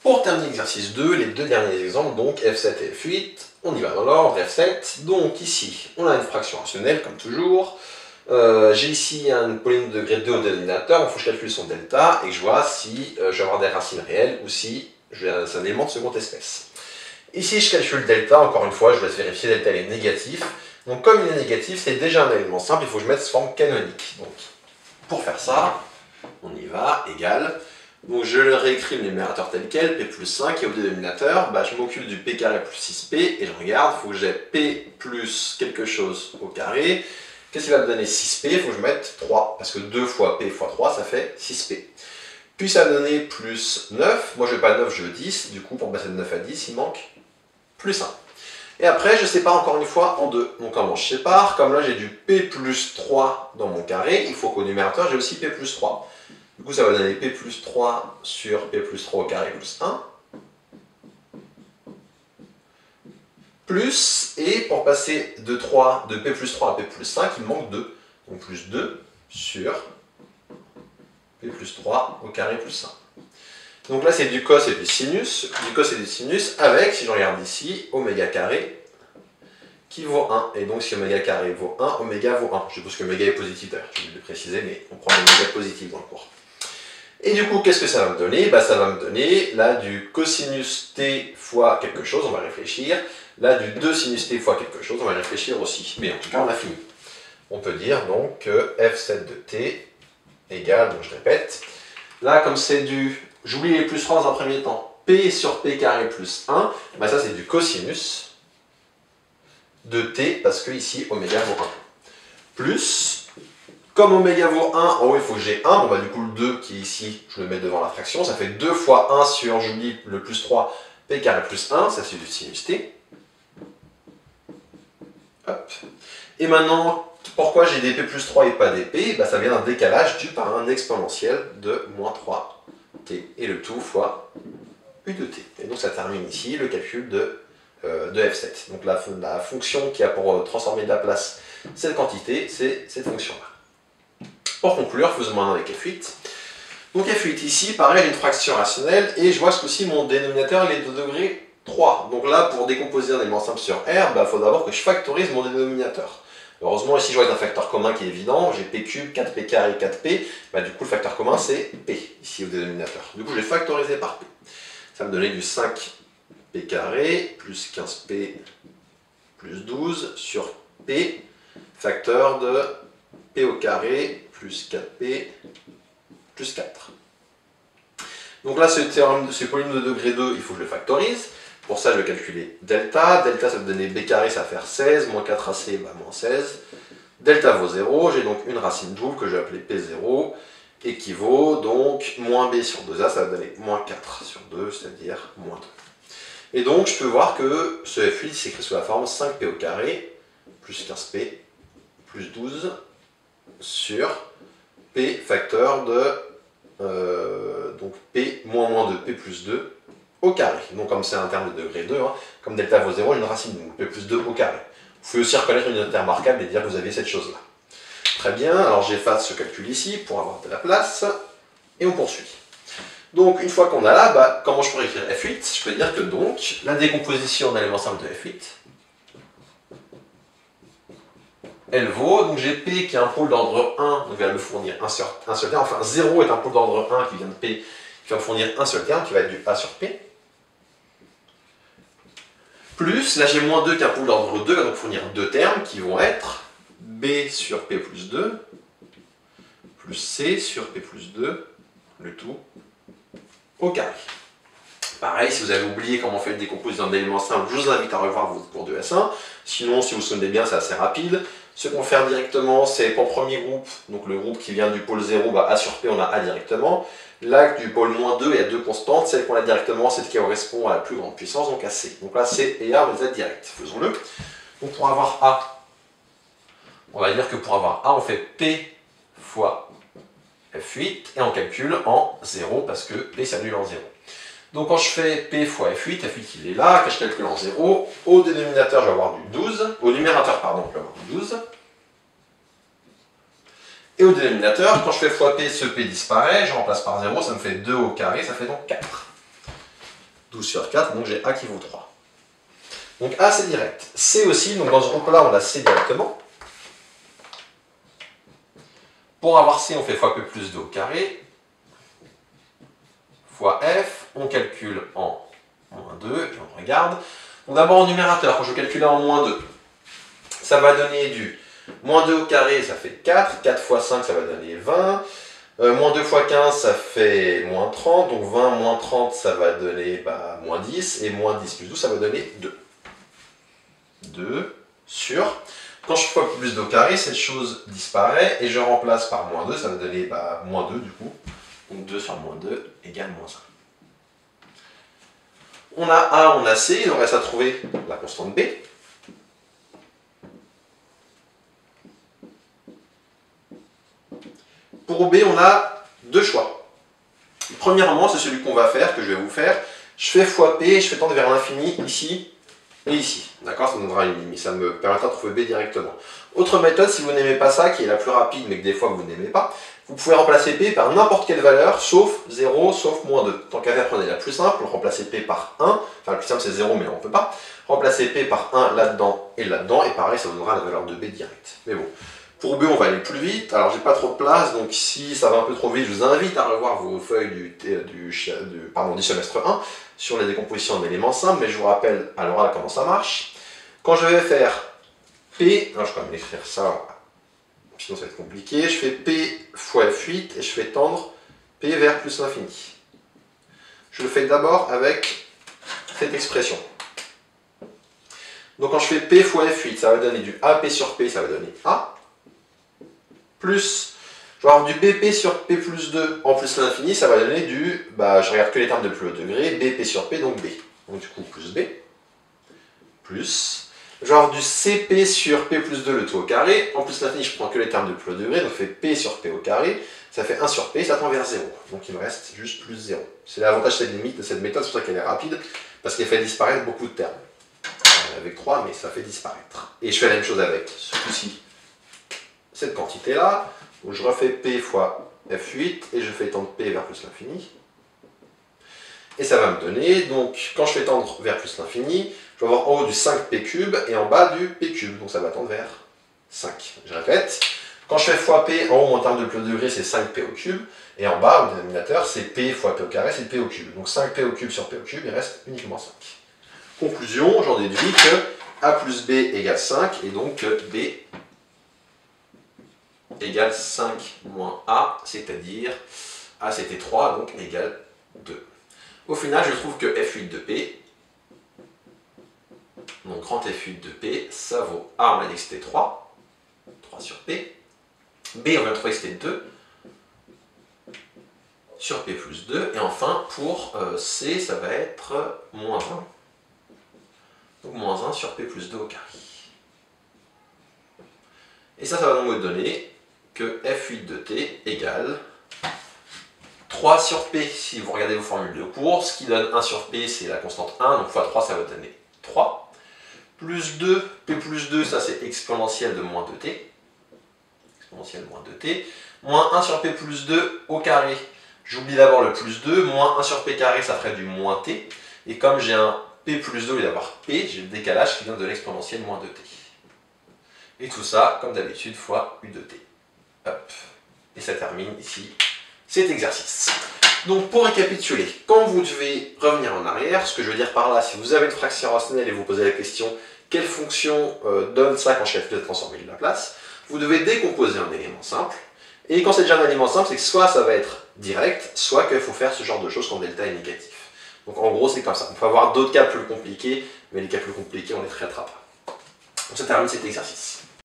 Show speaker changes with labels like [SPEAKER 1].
[SPEAKER 1] Pour terminer l'exercice 2, les deux derniers exemples, donc F7 et F8, on y va dans l'ordre, F7. Donc ici, on a une fraction rationnelle, comme toujours. J'ai ici un polynôme de degré 2 au dénominateur, il faut que je calcule son delta et que je vois si je vais avoir des racines réelles ou si c'est un élément de seconde espèce. Ici, je calcule delta, encore une fois, je vous laisse vérifier, delta est négatif. Donc comme il est négatif, c'est déjà un élément simple, il faut que je mette cette forme canonique. Donc, pour faire ça, on y va, égal. Donc je le réécris le numérateur tel quel, P plus 5, et au dénominateur, je m'occupe du P carré plus 6P, et je regarde, il faut que j'ai P plus quelque chose au carré. Qu'est-ce qui va me donner 6P? Il faut que je mette 3, parce que 2 fois P fois 3, ça fait 6P. Puis ça va donner plus 9, moi je veux pas 9, je veux 10, du coup pour passer de 9 à 10, il manque plus 1. Et après, je sépare encore une fois en deux. Donc comment je sépare? Comme là j'ai du P plus 3 dans mon carré, il faut qu'au numérateur j'ai aussi P plus 3. Du coup ça va donner P plus 3 sur P plus 3 au carré plus 1. Plus, et pour passer de P plus 3 à P plus 5, il me manque 2. Donc plus 2 sur P plus 3 au carré plus 1. Donc là c'est du cos et du sinus. Du cos et du sinus avec, si je regarde ici, oméga carré qui vaut 1. Et donc si oméga carré vaut 1, oméga vaut 1. Je suppose que oméga est positif d'ailleurs, j'ai oublié de le préciser, mais on prend l'oméga positif dans le cours. Et du coup, qu'est-ce que ça va me donner? Ça va me donner là du cosinus t fois quelque chose, on va réfléchir. Là du 2 sinus t fois quelque chose, on va réfléchir aussi. Mais en tout cas, on a fini. On peut dire donc que f7 de t égale, donc je répète, là comme c'est du, j'oublie les plus 3 dans un premier temps, p sur p carré plus 1, ça c'est du cosinus de t, parce que ici oméga vaut 1. Plus, comme oméga vaut 1, en haut il faut que j'ai 1, du coup le 2 qui est ici, je le mets devant la fraction, ça fait 2 fois 1 sur, j'oublie le plus 3, p carré plus 1, ça c'est du sinus t. Hop. Et maintenant, pourquoi j'ai des p plus 3 et pas des p? Ça vient d'un décalage dû par un exponentiel de moins 3t, et le tout fois u de t. Et donc ça termine ici le calcul de f7. Donc la fonction qui a pour transformer de la place cette quantité, c'est cette fonction-là. Pour conclure, faisons maintenant avec f8. Donc f8 ici, pareil, j'ai une fraction rationnelle, et je vois ce coup-ci mon dénominateur il est de degré 3. Donc là, pour décomposer un élément simple sur R, il faut d'abord que je factorise mon dénominateur. Heureusement, ici, je vois un facteur commun qui est évident. J'ai p cube, 4p carré, 4p. Du coup, le facteur commun, c'est p, ici au dénominateur. Du coup, je vais factoriser par p. Ça va me donner du 5p carré, plus 15p, plus 12, sur p, facteur de p au carré, plus 4p, plus 4. Donc là, ce polynôme de degré 2, il faut que je le factorise. Pour ça, je vais calculer delta. Delta, ça va me donner b carré, ça va faire 16. Moins 4ac, moins 16. Delta vaut 0. J'ai donc une racine joule que je vais appeler P0, équivaut donc moins b sur 2a, ça va donner moins 4 sur 2, c'est-à-dire moins 2. Et donc, je peux voir que ce f8 s'écrit sous la forme 5p au carré, plus 15p, plus 12, sur p facteur de donc p moins 2, p plus 2, au carré. Donc comme c'est un terme de degré 2, comme delta vaut 0, j'ai une racine, donc p plus 2 au carré. Vous pouvez aussi reconnaître une unité remarquable et dire que vous avez cette chose-là. Très bien, alors j'efface ce calcul ici pour avoir de la place, et on poursuit. Donc une fois qu'on a là, comment je pourrais écrire f8? Je peux dire que donc, la décomposition d'un élément simple de f8, elle vaut, donc j'ai P qui est un pôle d'ordre 1, donc il va me fournir un seul terme, enfin 0 est un pôle d'ordre 1 qui vient de P, qui va me fournir un seul terme, qui va être du A sur P. Plus, là j'ai moins 2 qui est un pôle d'ordre 2, qui va donc fournir deux termes qui vont être B sur P plus 2, plus C sur P plus 2, le tout au carré. Pareil, si vous avez oublié comment on fait le décomposition d'éléments simples, je vous invite à revoir votre cours de S1. Sinon, si vous vous souvenez bien, c'est assez rapide. Ce qu'on fait directement, c'est pour le premier groupe, donc le groupe qui vient du pôle 0, A sur P, on a A directement. Là, du pôle moins 2, il y a deux constantes. Celle qu'on a directement, c'est celle qui correspond à la plus grande puissance, donc à C. Donc là, C et A, on les a directs. Faisons-le. Donc pour avoir A, on va dire que pour avoir A, on fait P fois F8, et on calcule en 0, parce que P s'annule en 0. Donc quand je fais P fois F8, F8 il est là, que je calcule en 0, au dénominateur je vais avoir du 12, au numérateur pardon, je vais avoir du 12, et au dénominateur, quand je fais fois P, ce P disparaît, je remplace par 0, ça me fait 2 au carré, ça fait donc 4. 12 sur 4, donc j'ai A qui vaut 3. Donc A c'est direct. C aussi, donc dans ce groupe-là, on a C directement. Pour avoir C, on fait fois P plus 2 au carré, fois F, on calcule en moins 2, et on regarde. Donc d'abord en numérateur, quand je calcule en moins 2, ça va donner du moins 2 au carré, ça fait 4, 4 fois 5, ça va donner 20, moins 2 fois 15, ça fait moins 30, donc 20 moins 30, ça va donner moins 10, et moins 10 plus 12, ça va donner 2. 2 sur... Quand je fais fois plus 2 au carré, cette chose disparaît, et je remplace par moins 2, ça va donner moins 2 du coup. Donc 2 sur moins 2 égale moins 1. On a A, on a C, il nous reste à trouver la constante B. Pour B, on a deux choix. Premièrement, c'est celui qu'on va faire, que je vais vous faire. Je fais fois P, et je fais tendre vers l'infini ici et ici. D'accord? Ça me donnera une limite, ça me permettra de trouver B directement. Autre méthode, si vous n'aimez pas ça, qui est la plus rapide, mais que des fois vous n'aimez pas, vous pouvez remplacer P par n'importe quelle valeur, sauf 0, sauf moins 2. Tant qu'à faire, prenez la plus simple, remplacez P par 1. Enfin, le plus simple c'est 0, mais on ne peut pas. Remplacez P par 1 là-dedans, et pareil, ça vous donnera la valeur de B direct. Mais bon. Pour B, on va aller plus vite. Alors, j'ai pas trop de place, donc si ça va un peu trop vite, je vous invite à revoir vos feuilles du semestre 1 sur les décompositions d'éléments simples, mais je vous rappelle à l'oral comment ça marche. Quand je vais faire P, alors je vais quand même écrire ça, sinon ça va être compliqué, je fais P fois F8 et je fais tendre P vers plus l'infini. Je le fais d'abord avec cette expression. Donc quand je fais P fois F8, ça va donner du AP sur P, ça va donner A. Plus, je vais avoir du BP sur P plus 2 en plus l'infini, ça va donner du, je regarde que les termes de plus haut degré, BP sur P, donc B. Donc du coup, plus B. Plus, je vais avoir du CP sur P plus 2, le tout au carré. En plus l'infini, je prends que les termes de plus haut degré, donc je fais P sur P au carré. Ça fait 1 sur P, ça tend vers 0. Donc il me reste juste plus 0. C'est l'avantage de cette limite, de cette méthode, c'est pour ça qu'elle est rapide, parce qu'elle fait disparaître beaucoup de termes. Avec 3, mais ça fait disparaître. Et je fais la même chose avec ce coup-ci. Cette quantité-là, où je refais P fois F8 et je fais tendre P vers plus l'infini. Et ça va me donner, donc quand je fais tendre vers plus l'infini, je vais avoir en haut du 5P cube et en bas du P cube, donc ça va tendre vers 5. Je répète, quand je fais fois P, en haut en termes de plus haut degré c'est 5P au cube, et en bas au dénominateur c'est P fois P au carré, c'est P au cube. Donc 5P au cube sur P au cube, il reste uniquement 5. Conclusion, j'en déduis que A plus B égale 5, et donc B égale 5 moins A, c'est-à-dire A c'était 3, donc égale 2. Au final, je trouve que F8 de P, donc grand F8 de P, ça vaut A, on a dit que c'était 3, 3 sur P. B, on vient de trouver que c'était 2 sur P plus 2. Et enfin, pour C, ça va être moins 1. Donc moins 1 sur P plus 2 au carré. Et ça va donc me donner que F8 de T égale 3 sur P, si vous regardez vos formules de cours, ce qui donne 1 sur P, c'est la constante 1, donc fois 3, ça va donner 3. Plus 2, P plus 2, ça c'est exponentielle de moins 2T. Exponentielle de moins 2T. Moins 1 sur P plus 2 au carré. J'oublie d'abord le plus 2, moins 1 sur P carré, ça ferait du moins T. Et comme j'ai un P plus 2 au lieu d'avoir P, j'ai le décalage qui vient de l'exponentielle moins 2T. Et tout ça, comme d'habitude, fois U de T. Hop. Et ça termine ici cet exercice. Donc pour récapituler, quand vous devez revenir en arrière, ce que je veux dire par là, si vous avez une fraction rationnelle et vous posez la question quelle fonction donne ça quand je calcule la transformée de la place, vous devez décomposer un élément simple. Et quand c'est déjà un élément simple, c'est que soit ça va être direct, soit qu'il faut faire ce genre de choses quand delta est négatif. Donc en gros, c'est comme ça. On peut avoir d'autres cas plus compliqués, mais les cas plus compliqués, on les traitera pas. Donc ça termine cet exercice.